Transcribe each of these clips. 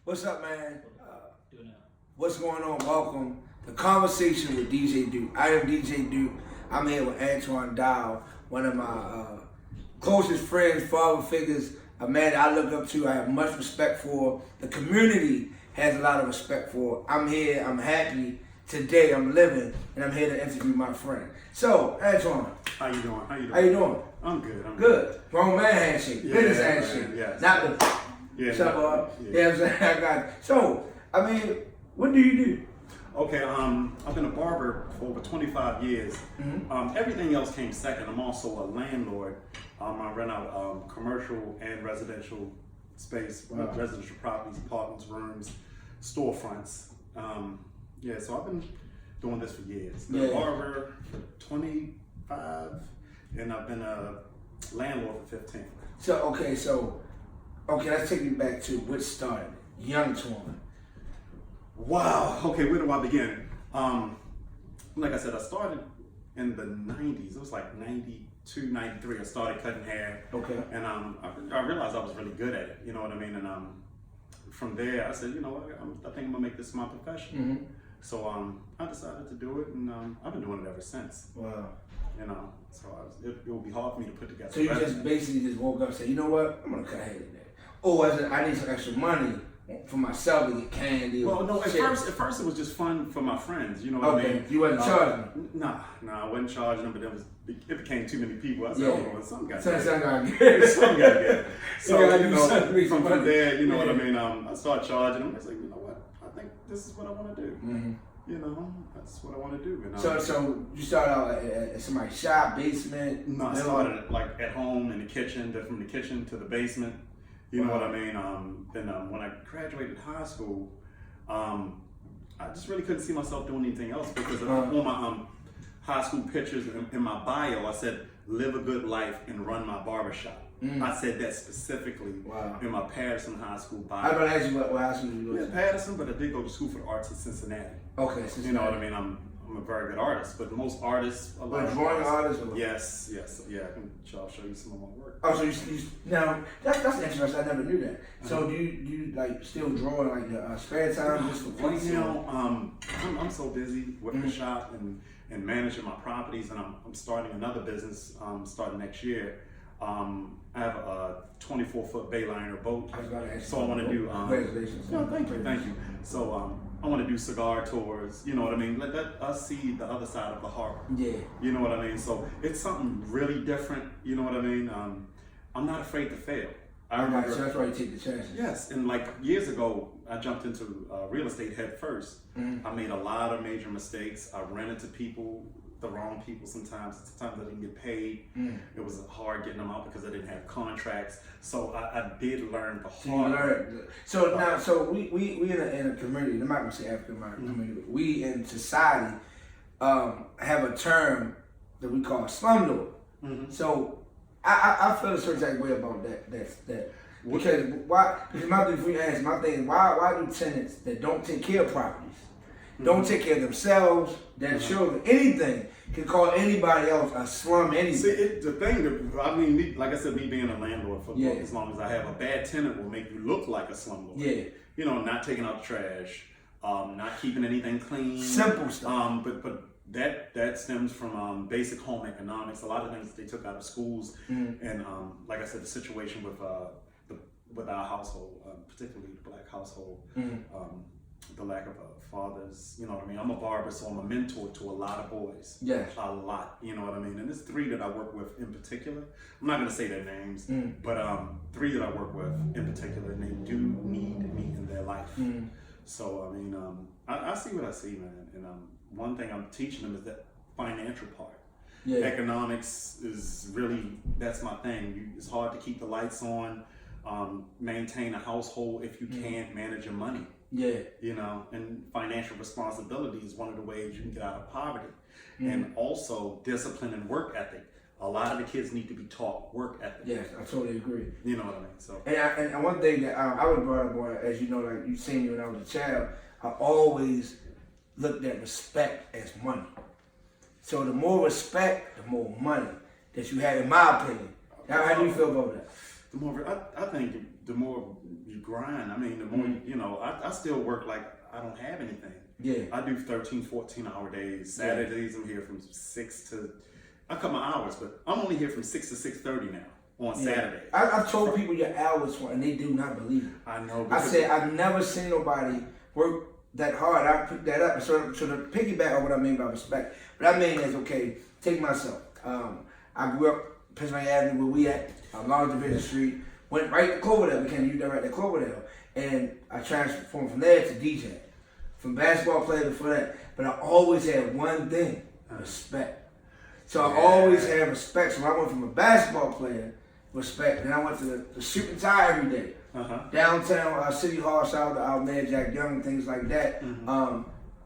What's up, man? Do now. What's going on? Welcome to Conversation with DJ Duke. I am DJ Duke. I'm here with Antoine Dial, one of my closest friends, father figures, a man that I look up to. I have much respect for. The community has a lot of respect for. I'm here. I'm happy. Today I'm living, and I'm here to interview my friend. So, Antoine. How you doing? How you doing? I'm good. I'm Good. Grown man handshake. Yeah, Business man, handshake. yes. Not the shut up. Yeah, I'm saying I got it. So, I mean, what do you do? Okay. I've been a barber for over 25 years. Mm-hmm. Everything else came second. I'm also a landlord. I rent out commercial and residential space, Wow. residential properties, apartments, rooms, storefronts. So I've been doing this for years. Been Yeah. a barber for 25, and I've been a landlord for 15. So, let's take you back to what started Young Twan. Wow. Okay, where do I begin? Like I said, I started in the 90s. It was like 92, 93. I started cutting hair. Okay. And I realized I was really good at it. You know what I mean? And from there, I said, you know what? I think I'm gonna make this my profession. Mm-hmm. So I decided to do it, and I've been doing it ever since. Wow. You know, so it will be hard for me to put together. So you a just resume. basically just woke up and said, you know what? I'm gonna cut hair today. Oh, I need some extra money for myself to get candy. Well, or no. At shit. first it was just fun for my friends. You know what I Okay, mean? you wasn't charging. Nah, I wasn't charging them, but it became too many people. I said, Yeah. oh, something got Something to gotta get. Something got to get. So, You gotta you do know, something to make some from money. there, you know what I Yeah. mean? I started charging them. I was like, you know what? I think this is what I want to do. Mm-hmm. You know, that's what I want to do. And, So you started out at somebody's shop, basement. no, I started like at home in the kitchen, then from the kitchen to the basement. You know Wow. what I mean? Then when I graduated high school, I just really couldn't see myself doing anything else because on my high school pictures in my bio, I said, live a good life and run my barbershop. I said that specifically Wow. in my Patterson High School bio. I was gonna ask you what high school you Yeah, went to. Patterson, but I did go to school for the arts in Cincinnati. Okay, so You know what I mean? I'm a very good artist, but most artists, a lot A of drawing artist? Or? Yes, yeah. I'll show you some of my work. Oh, so you now that's interesting. I never knew that. So do you like still draw in like your spare time just for fun? Right now, I'm so busy with the shop and managing my properties, and I'm starting another business starting next year. I have a 24-foot Bayliner boat, I was gonna ask you. so I want to do. Congratulations. No, thank you. So I want to do cigar tours. You know what I mean? Let us see the other side of the harbor. Yeah. You know what I mean? So it's something really different. You know what I mean? I'm not afraid to fail. I Alright, remember. so that's why you take the chances. Yes, and like years ago, I jumped into real estate head first. I made a lot of major mistakes. I rented to people, the wrong people sometimes. Sometimes I didn't get paid. It was hard getting them out because I didn't have contracts. So I did learn the So you hard way. learned. So now, so we in a community. I'm not gonna say African American community. But we in society have a term that we call slumlord. So I feel a certain type of way about that. Because why? Because my thing is why do tenants that don't take care of properties, don't take care of themselves, their children, anything can call anybody else a slum anything. See, the thing that I mean, like I said, me being a landlord for Yeah. as long as I have, a bad tenant will make you look like a slumlord. Yeah. You know, not taking out the trash, not keeping anything clean. Simple stuff. But that stems from basic home economics. A lot of things that they took out of schools, and like I said, the situation with our household, particularly the black household, the lack of fathers. You know what I mean? I'm a barber, so I'm a mentor to a lot of boys. Yes. A lot. You know what I mean? And there's three that I work with in particular. I'm not going to say their names, but three that I work with in particular, and they do need me in their life. So I mean, I see what I see, man. And one thing I'm teaching them is that financial part. Yeah. Economics is really, that's my thing. It's hard to keep the lights on, maintain a household if you can't manage your money. Yeah. You know, and financial responsibility is one of the ways you can get out of poverty. And also discipline and work ethic. A lot of the kids need to be taught work ethic. Yes, I totally agree. You know what I mean? So And one thing that I was brought up on, as you know, like you seen me when I was a child, I always looked at respect as money. So the more respect, the more money that you have, in my opinion. How do you feel about that? the more I think the more you grind. I mean, the more you know. I still work like I don't have anything. Yeah. I do 13, 14-hour days. Saturdays I'm here from 6 to. I cut my hours, but I'm only here from 6 to 6:30 now on Saturday. I've told people your hours and they do not believe it. I know. I said I've never seen nobody work that hard. I picked that up. So to piggyback on what I mean by respect, what I mean is, okay, take myself. I grew up Pennsylvania Avenue, where we at, Long Division Street, went right to Cloverdale, became a youth director at Cloverdale, and I transformed from there to DJ, from basketball player before that. But I always had one thing: respect. So I always had respect. So I went from a basketball player, respect, then I went to the shooting tie every day. Downtown City Hall, shout out to our man Jack Young, things like that.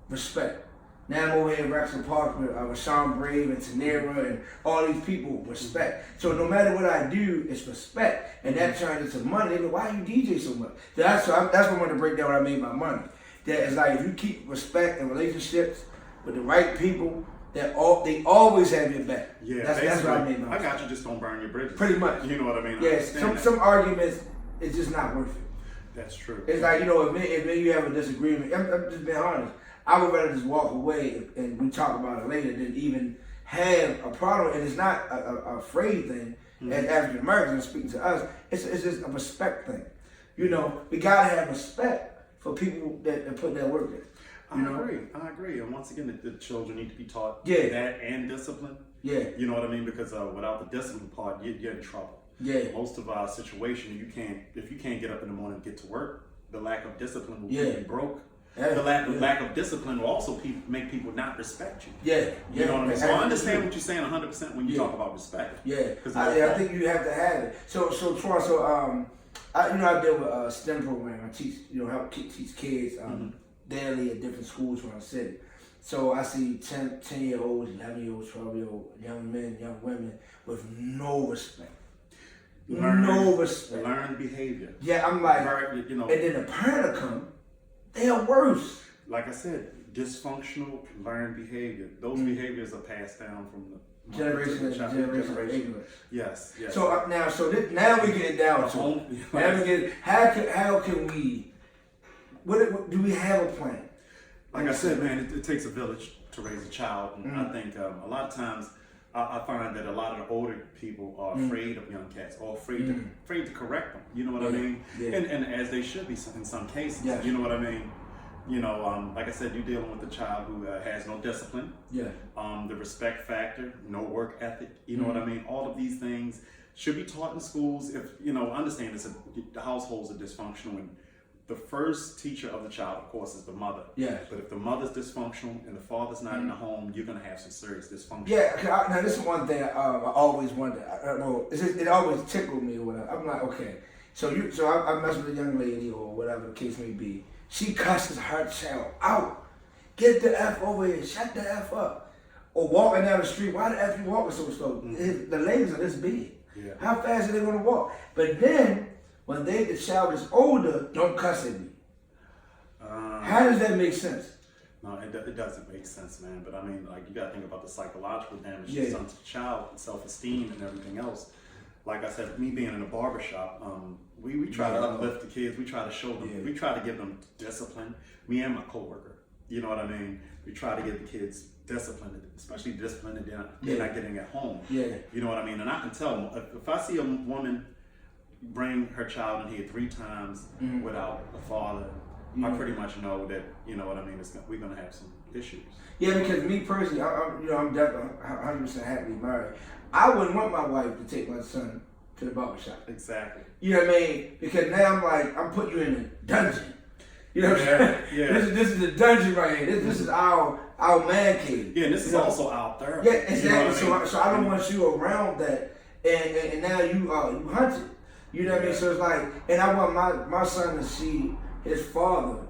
Respect. Now I'm over here in Rexham Park with Rashawn Brave and Tanera and all these people. Respect. So no matter what I do, it's respect, and that turns into money. They go, why you DJ so much? That's what I want to break down what I mean by money. That is like, if you keep respect and relationships with the right people, they always have your back. Yeah, that's what I mean. I got you. Just don't burn your bridges. Pretty much. You know what I mean? Yes. Some arguments, it's just not worth it. That's true. It's like, if me you have a disagreement, I'm just being honest. I would rather just walk away and we talk about it later than even have a problem. And it's not a afraid thing. As African Americans speaking to us, it's just a respect thing. You know, we gotta have respect for people that put that work in. I agree. And once again, the children need to be taught Yeah. that and discipline. Yeah. You know what I mean? Because without the discipline part, you're in trouble. Yeah. Most of our situation, if you can't get up in the morning and get to work, the lack of discipline will keep you broke. The lack of discipline will also make people not respect you. Yeah. You know what I mean? So I understand what you're saying 100% when you talk about respect. Yeah. I think you have to have it. So Twan, I deal with a STEM program. I teach, help teach kids daily at different schools around the city. So I see 10-year-olds, 11-year-olds, 12-year-old young men, young women with no respect. No respect. Learned behavior. Yeah, I'm like, and then the parent will come, they are worse. Like I said, dysfunctional learned behavior. Those behaviors are passed down from the generation to generation. Yes. So now we get it down to it. How can we? What do we have a plan? Like I said, man, it takes a village to raise a child, and I think a lot of times I find that a lot of the older people are afraid of young cats, or afraid to correct them. You know what I mean? Yeah. And as they should be in some cases. Yeah. You know what I mean? Like I said, you're dealing with a child who has no discipline. Yeah. The respect factor, no work ethic. You know what I mean? All of these things should be taught in schools. If understand the households are dysfunctional, and the first teacher of the child, of course, is the mother. Yeah. But if the mother's dysfunctional and the father's not in the home, you're gonna have some serious dysfunction. Yeah. Now this is one thing I always wonder. I don't know. It always tickled me or whatever. I'm like, okay. So I mess with a young lady or whatever the case may be. She cusses her child out. Get the F over here. Shut the F up. Or walking down the street. Why the F you walking so slow? The legs are this big. Yeah. How fast are they gonna walk? But then when the child is older, don't cuss at me. How does that make sense? No, it doesn't make sense, man. But I mean, like, you gotta think about the psychological damage it's done to the child, self-esteem, and everything else. Like I said, me being in a barbershop, we try to uplift the kids. We try to show them. We try to give them discipline. Me and my coworker. You know what I mean? We try to give the kids discipline, especially discipline that they're not getting at home. Yeah. You know what I mean? And I can tell them, if I see a woman bring her child in here 3 times without a father, I pretty much know that, you know what I mean, we're going to have some issues. Yeah, because me personally, I'm definitely 100% happily married. I wouldn't want my wife to take my son to the barbershop. Exactly. You know what I mean? Because now I'm putting you in a dungeon. You know what I'm saying? Yeah. This is a dungeon right here. This is our man cave. Yeah, and this is also our therapy. Yeah, exactly. You know what I mean? So I don't want you around that, and now you hunted. You know what I mean? So it's like, and I want my son to see his father.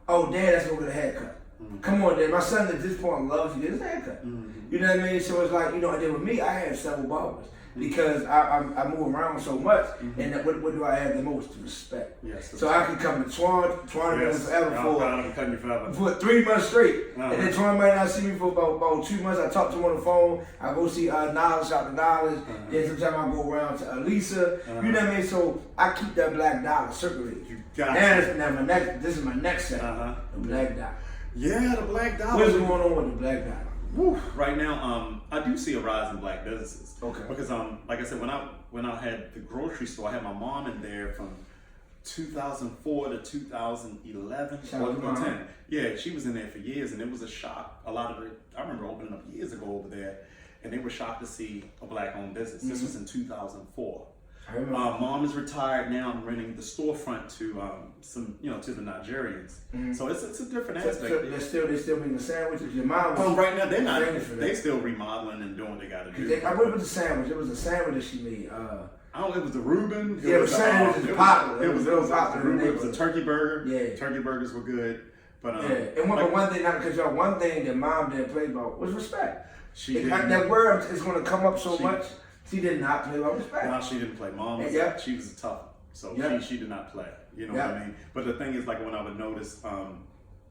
Oh, Dad, let's go get a haircut. Come on, Dad. My son at this point loves to get his haircut. You know what I mean? So it's like, and then with me, I had several barbers. because I move around so much, and what do I have the most? Respect. Yes. So I can come to Twan been forever I'm cutting you forever. for 3 months straight, and then Twan might not see me for about 2 months. I talk to him on the phone. I go see Knowledge, shout to Knowledge. Then sometimes I go around to Lisa. You know what I mean? So I keep that black dollar circulating. This is my next set. The black dollar. Yeah, the black dollar. What's going on with the black dollar? Woo. Right now, I do see a rise in black businesses. Okay. Because like I said, when I had the grocery store, I had my mom in there from 2004 to 2011 or 10. Yeah, she was in there for years, and it was a shock. A lot of it, I remember opening up years ago over there, and they were shocked to see a black-owned business. This was in 2004. Mom is retired now. I'm renting the storefront to to the Nigerians. So it's a different aspect. So they still making the sandwiches. Your mom. Right now they're not. They still remodeling and doing what they got to do. I went with the sandwich. It was a sandwich that she made. It was the Reuben. It was popular. It was popular. It was a turkey burger. Yeah, turkey burgers were good. But and one thing, not because one thing that mom didn't play about was respect. That word is going to come up so much. She did not play about respect. No, she didn't play. Mom, she was a tough, so she did not play. You know what I mean? But the thing is, like when I would notice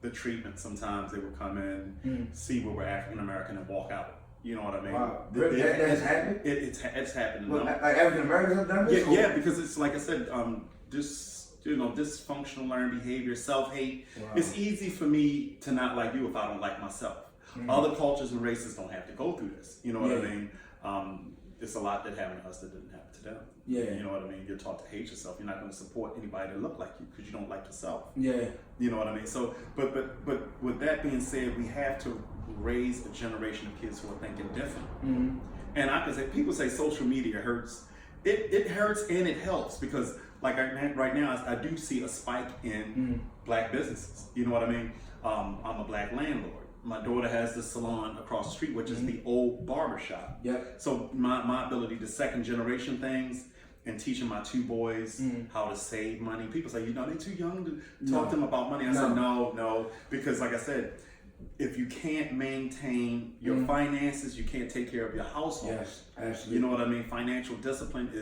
the treatment, sometimes they would come in, see where we're African American, and walk out. You know what I mean? Wow. That's happening? It's happening. Well, like African Americans have done this? Yeah, because it's like I said, dysfunctional learned behavior, self-hate. Wow. It's easy for me to not like you if I don't like myself. Other cultures and races don't have to go through this. You know what I mean? It's a lot that happened to us that didn't happen to them. Yeah. You know what I mean? You're taught to hate yourself. You're not going to support anybody that look like you because you don't like yourself. Yeah. You know what I mean? So, but with that being said, we have to raise a generation of kids who are thinking different. And I can say, people say social media hurts. It hurts and it helps because like right now, I do see a spike in black businesses. You know what I mean? I'm a black landlord. My daughter has the salon across the street, which is the old barber shop. Yep. So my ability to second generation things and teaching my 2 boys how to save money. People say, they're too young to talk to them about money. I said, no, because like I said, if you can't maintain your finances, you can't take care of your household. Yes, absolutely. You know what I mean? Financial discipline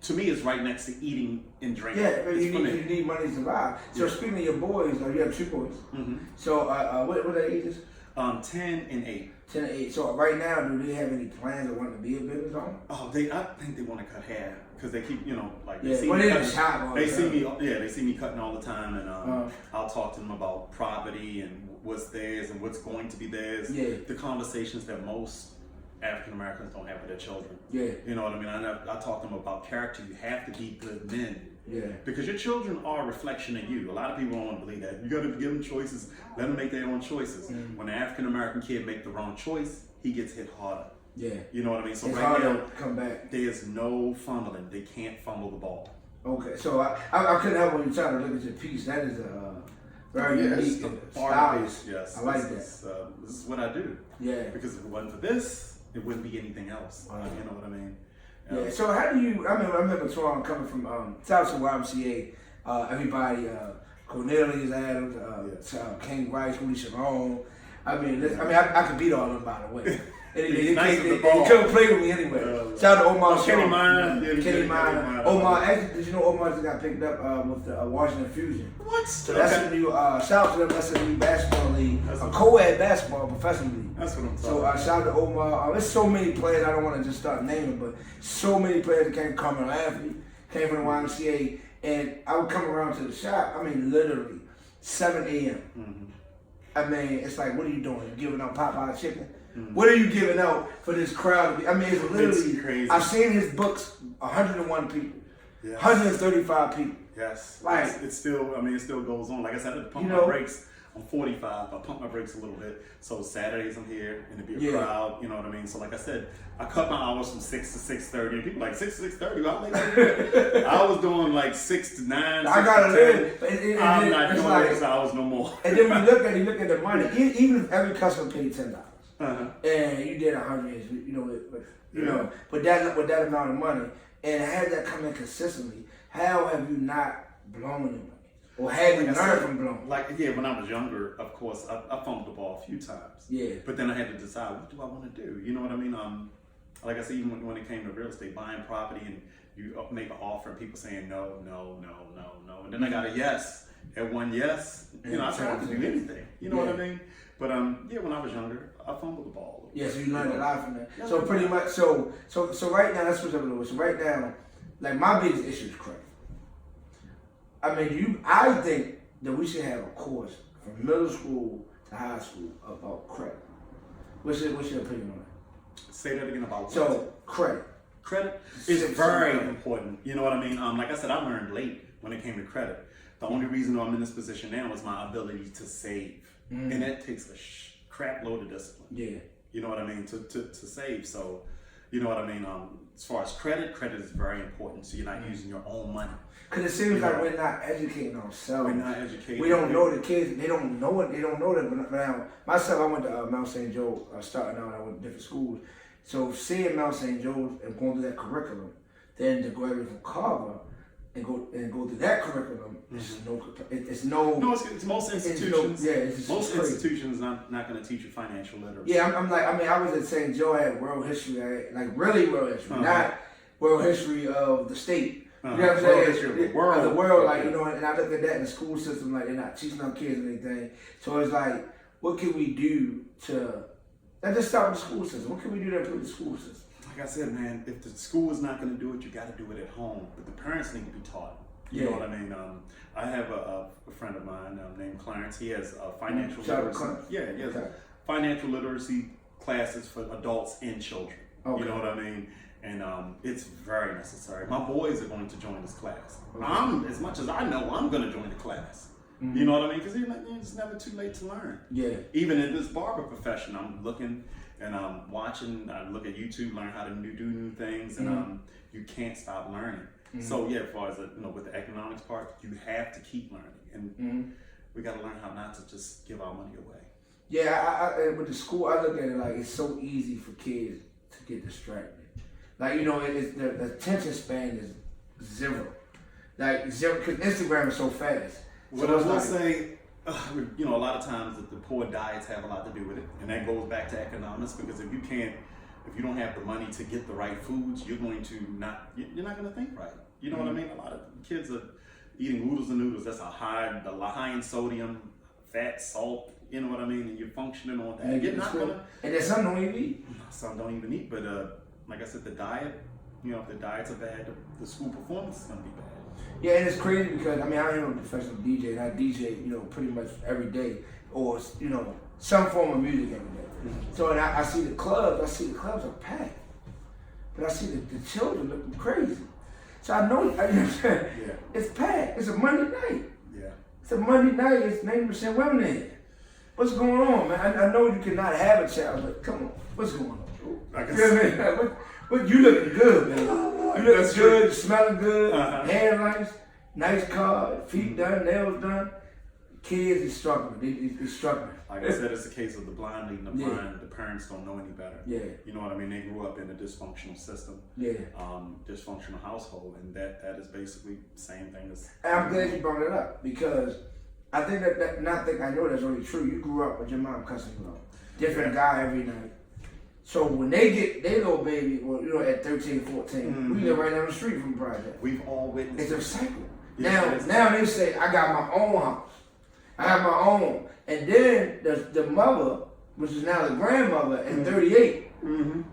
to me, is right next to eating and drinking. Yeah, you need money to survive. So speaking of your boys, you have 2 boys. So what are their ages? 10 and 8. 10 and 8. So right now, do they have any plans of wanting to be a business owner? Oh, I think they want to cut hair because they keep, they see me cutting. They see me cutting all the time, and I'll talk to them about property and what's theirs and what's going to be theirs. Yeah. The conversations that most African Americans don't have with their children. Yeah. You know what I mean? I talk to them about character. You have to be good men. Yeah. Because your children are a reflection of you. A lot of people don't want to believe that. You got to give them choices. Let them make their own choices. When an African American kid make the wrong choice, he gets hit harder. Yeah. You know what I mean? So it's right now, come back. There's no fumbling. They can't fumble the ball. Okay. So I couldn't help when you try to look at your piece. That is very unique style. Yes. I like that. This is what I do. Yeah. Because if it wasn't for this, it wouldn't be anything else. You know what I mean? Yeah. So how do you? I remember Twan coming from South to YMCA. Everybody, Cornelius Adams, King Rice, Willie Sharon. I could beat all of them by the way. They couldn't play with me anyway. Shout out to Omar. Kenny Minor. Omar. Actually, did you know Omar just got picked up with the Washington Fusion? What? So that's a new. Shout out to them. That's a new basketball league, a co-ed basketball professional league. That's what I'm talking about. So shout out to Omar. There's so many players. I don't want to just start naming, but so many players that came from the athlete, came from the YMCA, and I would come around to the shop. Literally 7 a.m. It's like, what are you doing? You giving out Popeye chicken? What are you giving out for this crowd? It's literally crazy. I've seen his books, 101 people, 135 people. Yes, it still goes on. Like I said, I had to pump my brakes. I'm 45. I pump my brakes a little bit. So Saturdays I'm here, and it'd be a crowd. You know what I mean? So like I said, I cut my hours from 6 to 6:30. And people like 6 to 6:30. I was doing like 6 to 9. I gotta live. I'm not doing those hours no more. And then when you look at the money. Even if every customer paid $10. And you did 100, but with that amount of money, and had that come in consistently, how have you not blown your money? Or have you learned from blowing? When I was younger, of course, I fumbled the ball a few times. Yeah. But then I had to decide, what do I want to do? You know what I mean? like I said, even when it came to real estate, buying property, and you make an offer and people saying no, and then I got a yes. At one yes, I try not to do anything. You know what I mean? But when I was younger, I fumbled the ball. Yeah, so you learned a lot from that. So pretty much, so right now, let's switch up a little bit. So right now, like my biggest issue is credit. I mean, I think that we should have a course from middle school to high school about credit. What's your opinion on that? Say that again about what? So credit. Credit is very important. You know what I mean? Like I said, I learned late when it came to credit. The only reason I'm in this position now is my ability to save. And that takes a crap load of discipline. Yeah. You know what I mean? To save. So, you know what I mean? As far as credit is very important. So you're not using your own money. Because it seems like we're not educating ourselves. We're not educating. We don't know the kids. They don't know it. They don't know that. But now, myself, I went to Mount St. Joe, starting out, I went to different schools. So seeing Mount St. Joe's and going through that curriculum, then to graduate from Carver and go through that curriculum, it's most institutions. Most crazy. institutions not going to teach you financial literacy. Yeah, I was at St. Joe, I had world history, like really world history, not world history of the state. You know what I'm saying? World history of the world. Of the world, like, and I look at that in the school system, like they're not teaching our kids anything. So it's like, what can we do to, let's just start with the school system. What can we do to improve the school system? Like I said, man, if the school is not going to do it, you got to do it at home. But the parents need to be taught. You know what I mean? I have a friend of mine named Clarence. He has financial literacy. Yeah, he has financial literacy classes for adults and children. Okay. You know what I mean? And it's very necessary. My boys are going to join this class. Okay. As much as I know, I'm going to join the class. You know what I mean? Because it's never too late to learn. Yeah. Even in this barber profession, I'm looking and I'm watching. I look at YouTube, learn how to do new things, and you can't stop learning. So yeah, as far as with the economics part, you have to keep learning, and we got to learn how not to just give our money away. Yeah, I with the school, I look at it like it's so easy for kids to get distracted. Like the attention span is zero. Like zero, because Instagram is so fast. What I will say, a lot of times the poor diets have a lot to do with it, and that goes back to economics. Because if you don't have the money to get the right foods, you're not going to think right. You know what I mean? A lot of kids are eating oodles and noodles. That's high in sodium, fat, salt. You know what I mean? And you're functioning on that. And then some don't even eat. Some don't even eat. But like I said, the diet. If the diets are bad, the school performance is going to be bad. Yeah, and it's crazy because I am a professional DJ, and I DJ, pretty much every day, or some form of music every day. So and I see the clubs are packed, but I see the children looking crazy. So I know, it's packed. It's a Monday night. Yeah, it's a Monday night. It's 90% women in here. What's going on, man? I know you cannot have a child, but come on, what's going on? What you looking good, man? You looking good, you smelling good, hair nice car, feet done, nails done. Kids is struggling. They're struggling. Like I said, it's a case of the blind leading the blind. The parents don't know any better. Yeah. You know what I mean? They grew up in a dysfunctional system. Yeah. Dysfunctional household, and that is basically the same thing as. And I'm glad you brought it up because I think I know that's really true. You grew up with your mom cussing you out. Different guy every night. So when they get their little baby, at 13, 14, we live right down the street from the project. We've all witnessed. It's a cycle. Now they say, I got my own house. I have my own. And then the mother, which is now the grandmother, at 38.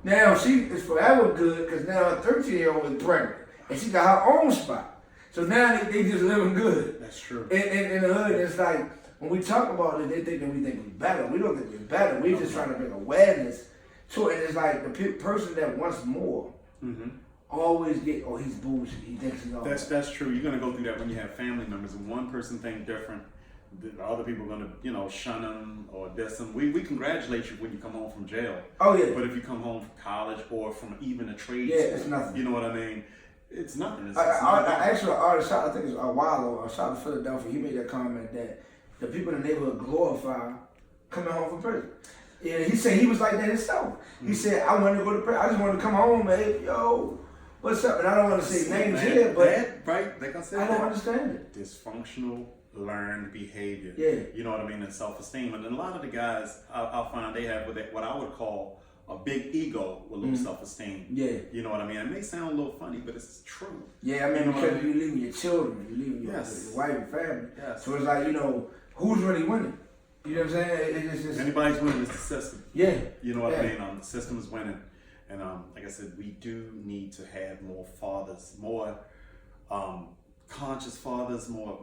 Now she is forever good because now her 13-year-old is pregnant. And she got her own spot. So now they just living good. That's true. In the hood, it's like, when we talk about it, they think that we think we're better. We don't think we're better. We're just trying to bring awareness. So and it's like the person that wants more always get, he's bullshit. He thinks he's all. That's true. You're gonna go through that when you have family members, and one person thinks different. The other people are gonna shun them or diss them. We congratulate you when you come home from jail. Oh yeah. But if you come home from college or from even a trade school, it's nothing. You know what I mean? It's nothing. I actually artist, I think it's a while ago. I shot in Philadelphia. He made that comment that the people in the neighborhood glorify coming home from prison. Yeah, he said he was like that himself. He said, I wanted to go to prison. I just wanted to come home, man. Yo, what's up? And I don't want to say names here, but right, like I said, I don't understand it. Dysfunctional learned behavior. Yeah. You know what I mean? And self-esteem. And a lot of the guys, I'll find they have what I would call a big ego with low self-esteem. Yeah. You know what I mean? It may sound a little funny, but it's true. Yeah, I mean, You know what I because you leaving your children, you leaving your, Yes. your wife and family. Yes. So it's like, who's really winning? You know what I'm saying? It's just, Anybody's winning is the system. yeah. You know what I Yeah. mean? The system is winning. And like I said, we do need to have more fathers, more conscious fathers, more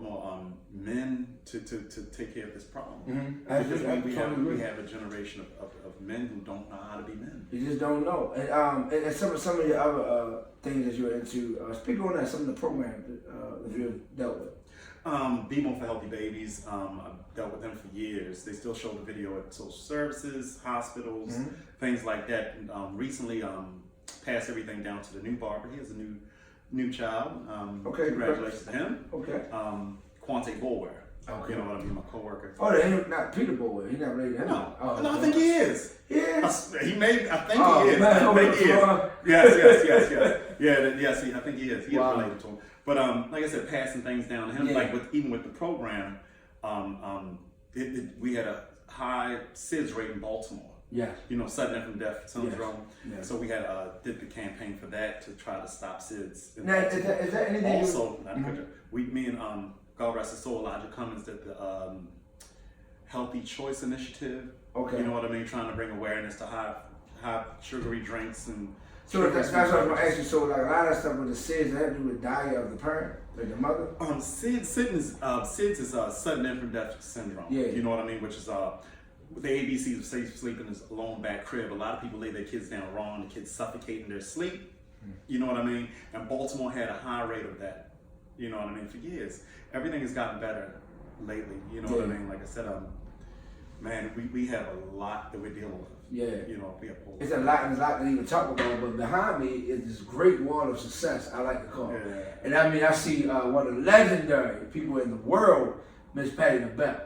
men to take care of this problem. Mm-hmm. Because we have a generation of men who don't know how to be men. You just don't know. And some of your other things that you're into, speak on that, some of the programs that you've dealt with. Be More for Healthy Babies, I've dealt with them for years. They still show the video at social services, hospitals, things like that. And, recently passed everything down to the new barber. He has a new child. Okay. Congratulations to him. Okay. Quante Boulware. Okay. You know what I mean? My coworker. Oh, ain't not Peter Boy. He's not related to him. No, Oh, no, I think he is. Yeah. I think he is. Man, I think he is. Yes. I think he is. He is related to him. But like I said, passing things down to him, like even with the program, we had a high SIDS rate in Baltimore. Yeah. Sudden infant death syndrome. Yes. So we had did the campaign for that to try to stop SIDS. Now, is that anything? Also, me and God rest his soul, Elijah Cummins did the Healthy Choice Initiative. Okay. You know what I mean? Trying to bring awareness to high sugary drinks and. So that's what I was going to ask you. So like a lot of stuff with the SIDS, that have to do with diet of the parent, like the mother. SIDS is sudden infant death syndrome. Yeah. You know what I mean? Which is the ABCs of safe sleeping is a lone back crib. A lot of people lay their kids down wrong. The kids suffocate in their sleep. You know what I mean? And Baltimore had a high rate of that. You know what I mean? For years, everything has gotten better lately. You know what I mean? Like I said, man, we have a lot that we're dealing with. Yeah. We have it's a lot to even talk about, but behind me is this great wall of success, I like to call it. Yeah. And I mean, I see one of the legendary people in the world, Miss Patti LaBelle.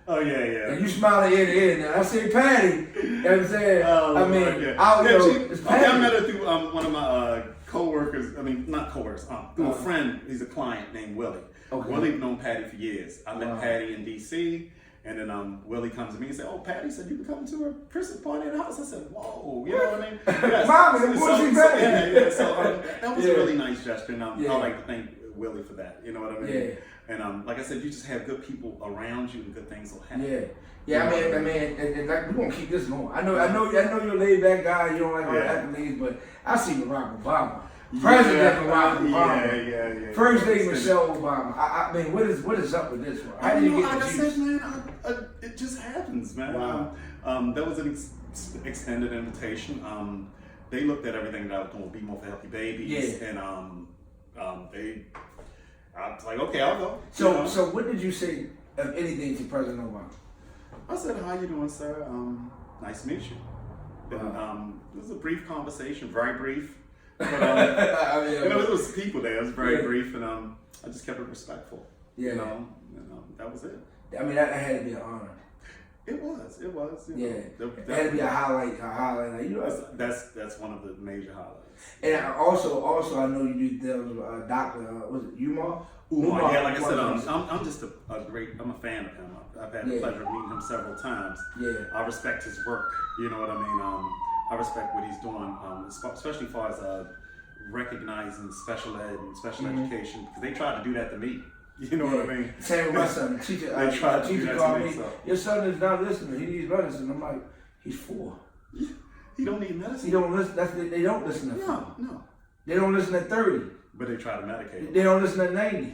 Oh, yeah. And you smile ear to ear now. I say Patty. You know what I'm saying? Oh, it's Patty. I met her through one of my co-workers. I mean, not co-workers. Through a friend. He's a client named Willie. Okay. Willie known Patty for years. I met Patty in D.C. And then Willie comes to me and said, "Oh, Patty said you can come to her Christmas party at the house." I said, "Whoa, you know what I mean?" Yes. Mommy, So that was a really nice gesture, and I like to thank Willie for that. You know what I mean? Yeah. And like I said, you just have good people around you, and good things will happen. Yeah. I mean, and like we're gonna keep this going. I know you're a laid back guy. You don't like all the accolades, but I see Barack Obama. President Barack Obama. Yeah. First lady Michelle Obama. I mean, what is up with this one? How did you get the juice? Like I said, man, it just happens, man. Wow. That was an extended invitation. They looked at everything that I was doing, Be More for Healthy Babies, and I was like, okay, I'll go. So what did you say of anything to President Obama? I said, how you doing, sir? Nice to meet you. And, it was a brief conversation, very brief. But it was people there. It was very brief, and I just kept it respectful. Yeah. That was it. I mean, that had to be an honor. It was. That had to be a highlight. That's one of the major highlights. And also, I know you do Dr. Was it Umar? Umar, yeah. Like I said, I'm just I'm a fan of him. I've had the pleasure of meeting him several times. Yeah. I respect his work. You know what I mean? I respect what he's doing, especially as far as recognizing special ed and special education, because they tried to do that to me. You know what I mean? Same with my son. The teacher, called me. Your son is not listening. He needs medicine. I'm like, he's 4. He don't need medicine. He don't listen. They don't listen at 4. No. They don't listen at 30. But they try to medicate him. They don't listen at 90.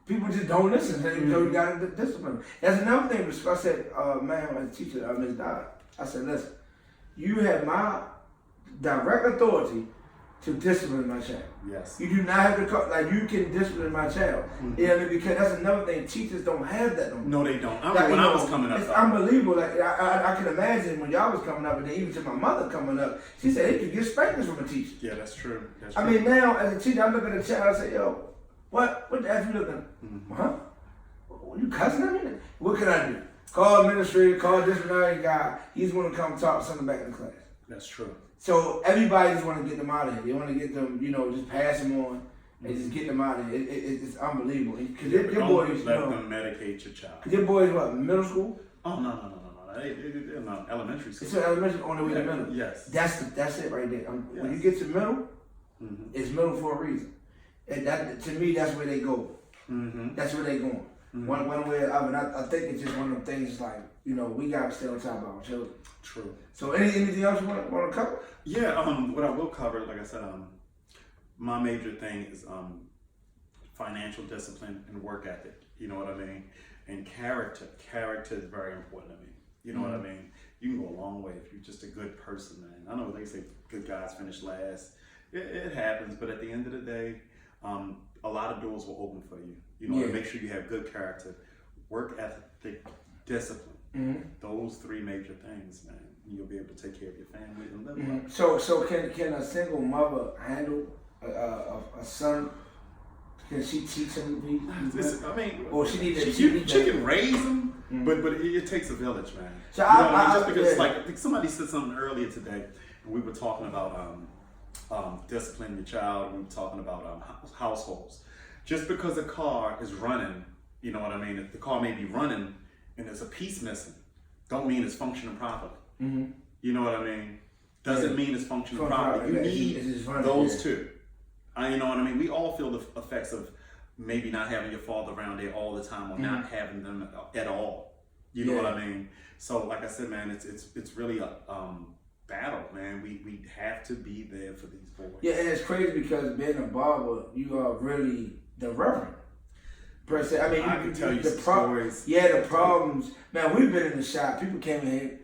People just don't listen. So you got to discipline. That's another thing. I said, man, as a teacher, Ms. Dodd, I said, listen, you have my direct authority to discipline my child. Yes. You do not have to you can discipline my child. Because that's another thing. Teachers don't have that no more. No, they don't. When I was coming up, it's unbelievable. Like I can imagine when y'all was coming up, and then even to my mother coming up, she said they could get spankings from a teacher. Yeah, that's true. I mean, now as a teacher, I look at a child, I say, yo, what the F you looking at? Huh? You cussing at me? What can I do? Call administrator, call disciplinary guy. He's going to come talk something back in the class. That's true. So everybody just want to get them out of here. They want to get them, just pass them on and just get them out of here. It's unbelievable. Because your boys, let them medicate your child. Your boys, what, middle school? Oh, no. They're in elementary school. It's an elementary on the way to middle. Yes. That's it right there. When you Yes. get to middle, Mm-hmm. it's middle for a reason. And that, to me, that's where they go. Mm-hmm. That's where they going. Mm-hmm. One way or the other. And I think it's just one of them things like, we got to stay on top of our children. True. So anything else you want to cover? Yeah, what I will cover, like I said, my major thing is financial discipline and work ethic. You know what I mean? And character. Character is very important to me. You know what I mean? You can go a long way if you're just a good person, man. I know they say good guys finish last. It happens, but at the end of the day, a lot of doors will open for you. You know, to make sure you have good character, work ethic, discipline. Mm-hmm. Those three major things, man. You'll be able to take care of your family and live life. So can a single mother handle a son? Can she teach him? Or she need to. She can raise them, but it takes a village, man. So just because, like, I think somebody said something earlier today, and we were talking about disciplining your child. We were talking about households. Just because a car is running, you know what I mean? If the car may be running and there's a piece missing, don't mean it's functioning properly. Mm-hmm. You know what I mean? Doesn't mean it's functioning properly. You need running, those two. You know what I mean? We all feel the effects of maybe not having your father around there all the time, or not having them at all. You know what I mean? So, like I said, man, it's really a battle, man. We have to be there for these boys. Yeah, and it's crazy because being a barber, you are really the reverend. Per se. I mean, I can tell you some stories. Yeah, the problems. Man, we've been in the shop. People came in here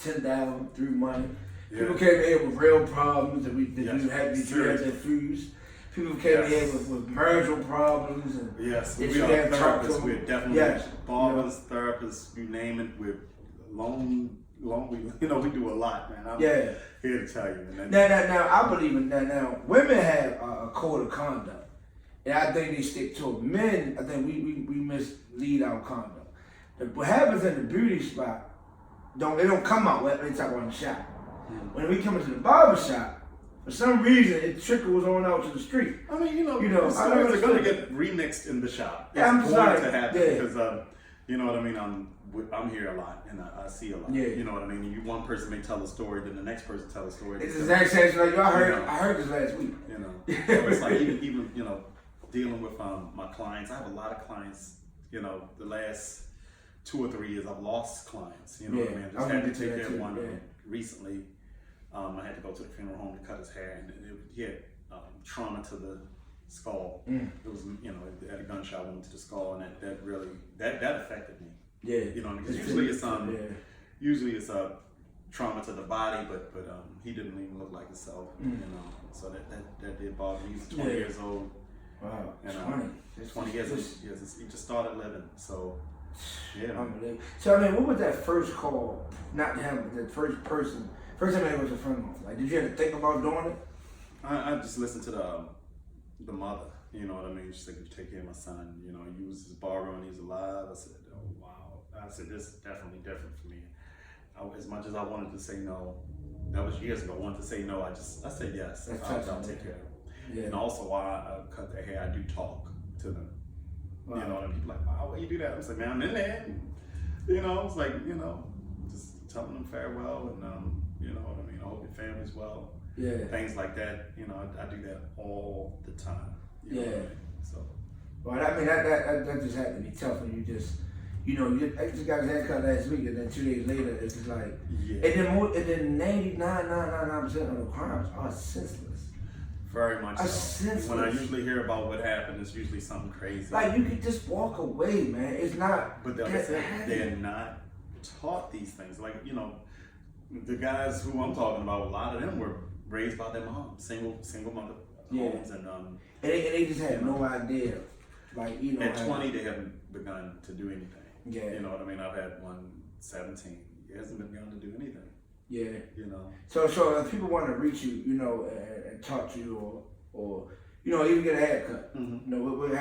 $10,000 through money. Yeah. People came in here with real problems that you had to fuse. People came in here with marital problems and yes, that we you are had to talk to therapists. them. We're definitely barbers, therapists, you name it. We're long. We do a lot, man. I'm here to tell you. Now, I believe in that. Now, women have a code of conduct, and I think they stick to it. Men, I think we mislead our conduct. What happens in the beauty spot, they don't come out when they talk about in the shop. When we come into the barber shop, for some reason it trickles on out to the street. I mean, stories are going to get remixed in the shop. Yeah, I'm going sorry. to happen because you know what I mean. I'm here a lot and I see a lot. Yeah. You know what I mean. One person may tell a story, then the next person tell a story. It's the exact same thing. Like I heard this last week. So it's like even dealing with my clients. I have a lot of clients. The last 2 or 3 years, I've lost clients. You know what I mean. I just had to take care of one recently. I had to go to the funeral home to cut his hair, and he had trauma to the skull. It was, it had a gunshot wound to the skull, and that really affected me. Yeah. Because usually it's trauma to the body, but he didn't even look like himself. So that did bother me. He was 20 years old. Wow. And 20 years. He just started living. So. Yeah. Unbelievable. So I mean, what was that first call? Not him, but the first person. First time it was a friend home. Like, did you have to think about doing it? I just listened to the mother. You know what I mean? She said, "You take care of my son. He was his barber when he was alive." I said, "Oh wow." I said, "This is definitely different for me." As much as I wanted to say no, that was years ago. I wanted to say no. I said yes. I'll take care of it. Yeah. And also, while I cut their hair, I do talk to them. Wow. And people are like, "Wow, why you do that?" I was like, "Man, I'm in there." And, it's like just telling them farewell and you know what I mean. I hope your family's well. Yeah. Things like that. I do that all the time. You know what I mean? So. Well, I mean that just had to be tough when you just. I just got his haircut last week, and then 2 days later, it's just like, and then 99.99% of the crimes are senseless. Very much so. When I usually hear about what happened, it's usually something crazy. Like, you could just walk away, man. It's not. But they're not taught these things. Like, the guys who I'm talking about, a lot of them were raised by their mom, single mother homes, and they just had no idea. Like, at 20, they haven't begun to do anything. Yeah. You know what I mean? I've had one 17. He hasn't begun to do anything. Yeah. So if people want to reach you, and talk to you, or even get a haircut, how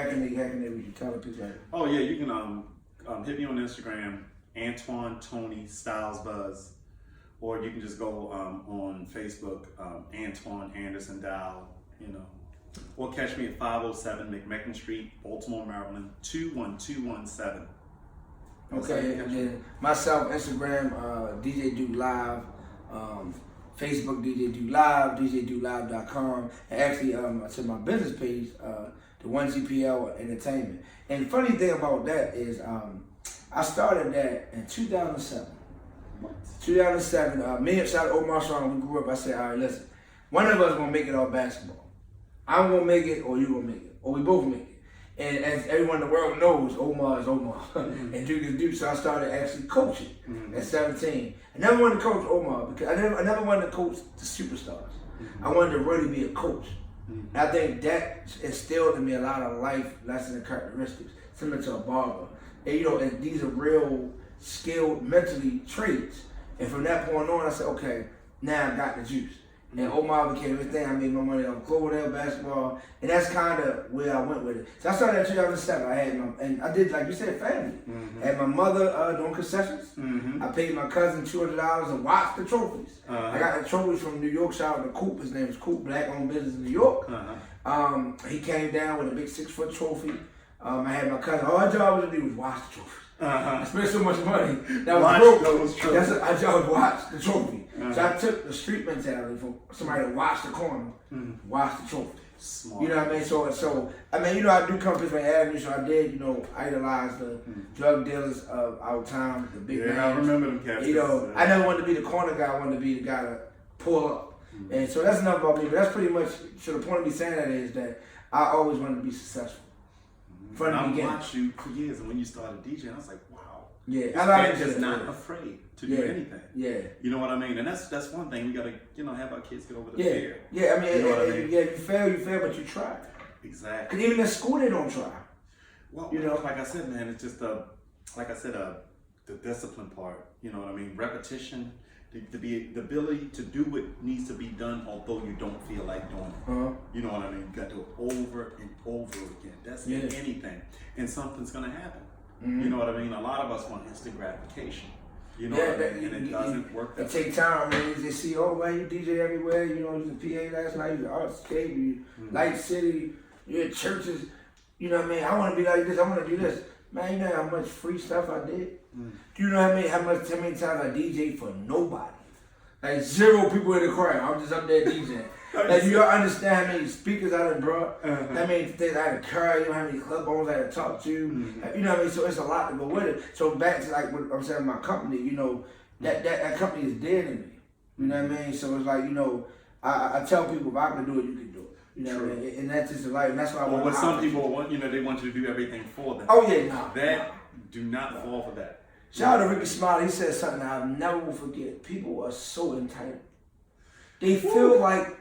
can they reach you? Tell the people. Oh yeah, you can hit me on Instagram, Antoine Tony Styles Buzz, or you can just go on Facebook, Antoine Anderson Dow, or catch me at 507 McMecken Street, Baltimore, Maryland, 21217. Okay, and then myself, Instagram, DJ Duke Live, Facebook, DJ Duke Live, DJDukeLive.com, and actually to my business page, the 1GPL Entertainment. And funny thing about that is I started that in 2007. What? 2007, me and shout out Omar Strong, we grew up, I said, all right, listen, one of us gonna make it off basketball. I'm gonna make it, or you gonna make it, or we both make it. And as everyone in the world knows, Omar is Omar, and Duke is Duke. So I started actually coaching at 17. I never wanted to coach Omar because I never wanted to coach the superstars. I wanted to really be a coach. And I think that instilled in me a lot of life lessons and characteristics, similar to a barber. And and these are real skilled mentally traits. And from that point on, I said, okay, now I got the juice. And Omar became everything. I made my money on clothing, basketball, and that's kind of where I went with it. So I started in 2007. I had and I did, like you said, family. I had my mother doing concessions. I paid my cousin $200 and watched the trophies. I got the trophies from New York. Shout out to Coop. His name is Coop, black-owned business in New York. He came down with a big 6-foot trophy. I had my cousin. All our job was to do was watch the trophies. I spent so much money. That was broke. That's what our job was, watch the trophy. So I took the street mentality from somebody to watch the corner, watch the trophy. Smart. You know what I mean? So I mean, I do come from Avenue, so I did, idolize the drug dealers of our time, the big names. I remember them cats. I never wanted to be the corner guy. I wanted to be the guy to pull up. And so that's enough about me. But that's pretty much, so the point of me saying that is that I always wanted to be successful. From the beginning. I watched you for years, and when you started DJing, I was like, wow. Yeah, I like just not afraid to do anything. Yeah. You know what I mean? And that's one thing we gotta, have our kids get over the fear. Yeah, I mean, you know what I mean? Yeah, you fail, but you try. Exactly. Because even in school, they don't try. Well, like I said, man, it's just the discipline part. You know what I mean? Repetition, the ability to do what needs to be done, although you don't feel like doing it. You know what I mean? You got to do it over and over again. That's in anything, and something's gonna happen. You know what I mean? A lot of us want instant gratification. You know what I mean? And it doesn't work that way. It takes time. I mean, they see, oh, man, you DJ everywhere. You was in PA last night. You was at Artscape. You Light City. You at churches. You know what I mean? I want to be like this. I want to do this. Man, you know how much free stuff I did? Do you know how many times I DJ'd for nobody? Like 0 people in the crowd. I'm just up there DJing. Like, you gotta understand how many speakers I done brought, how many things I had to carry, how many club owners I had to talk to. You know what I mean? So it's a lot to go with it. So back to like what I'm saying, my company, that company is dead in me. You know what I mean? So it's like, I tell people if I can do it, you can do it. You know what I mean? And that's just the life. And that's why I want what some people want, they want you to do everything for them. Oh yeah, no. Do not fall for that. Shout out to Ricky Smiley. He said something I never will forget. People are so entitled. They feel like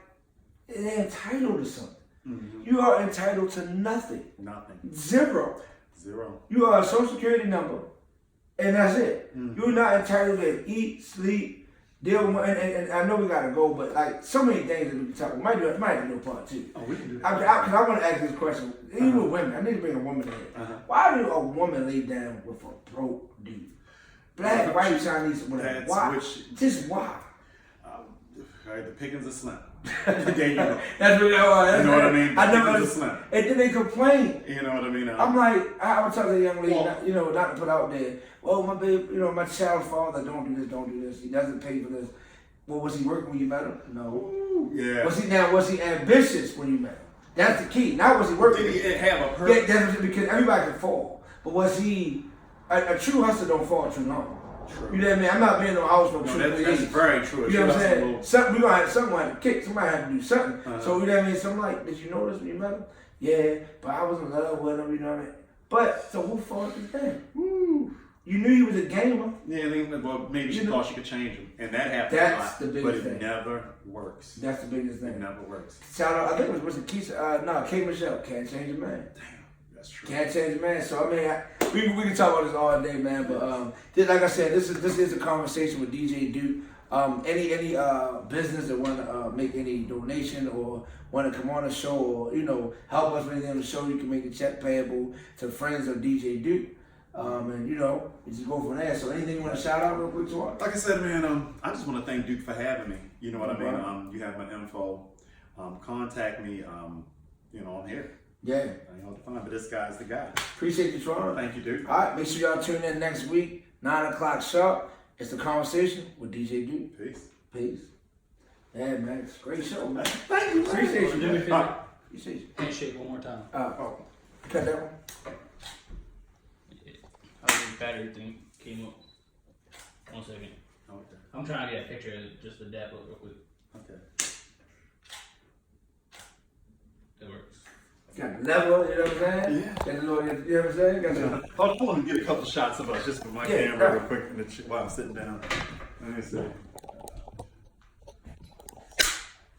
they're entitled to something. You are entitled to nothing. Nothing. Zero. You are a social security number, and that's it. You're not entitled to eat, sleep, deal with, and I know we gotta go, but like so many things that we can talk about. Might have to do a part 2. Oh, we can do that. Because I want to ask this question. Even with women, I need to bring a woman in here. Why do a woman lay down with a broke dude? Black, white, Chinese, whatever. Why? Just why? The pickings are slim. There you go. That's what you know what I mean? I never slim. And then they complain. You know what I mean? I'm like, I would tell the young lady, not to put out there, well, my baby, my child's father, don't do this. He doesn't pay for this. Well, was he working when you met him? No. Ooh, yeah. Was he ambitious when you met him? That's the key. Not was he working. Did he have a purpose? Yeah, because everybody can fall. But was he, a true hustler don't fall too long. True. You know what I mean? I'm not being no house no true. That's very true. You know what I'm saying? We're going to have somebody to kick. Somebody had to do something. So, you know what I mean? So I'm like, did you notice when you met him? Yeah, but I was in love with him, you know what I mean? But, so who fought this thing? Woo. You knew he was a gamer. Yeah, well, maybe she thought she could change him. And that happened a lot. That's the biggest thing. But it never works. That's the biggest thing. It never works. Shout out, I think it was Keisha, K. Michelle. Can't change a man. Damn, that's true. Can't change a man. So, I mean, we can talk about this all day, man. But like I said, this is a conversation with DJ Duke. Any business that want to make any donation or want to come on the show or help us with anything on the show, you can make a check payable to friends of DJ Duke. And you just go from there. So anything you want to shout out real quick to us? Like I said, man, I just want to thank Duke for having me. You know what I mean? You have my info. Contact me. I'm here. Yeah. I ain't hard to find, but this guy's the guy. Appreciate you, Tron. Thank you, dude. All right, make sure y'all tune in next week, 9 o'clock sharp. It's The Conversation with DJ Duke. Peace. Peace. Yeah, man. It's a great show, man. Thank you, man. Appreciate you, man. Appreciate you. Handshake one more time. Cut that one. Yeah. How the battery thing came up. 1 second. Okay. I'm trying to get a picture of it just to dap up real quick. Okay. That works. Got the level, you know what I'm saying? Yeah. Got the little, you know what I'm saying? Got the, I want to get a couple shots of us just for my Yeah, camera right. real quick while I'm sitting down. Let me see.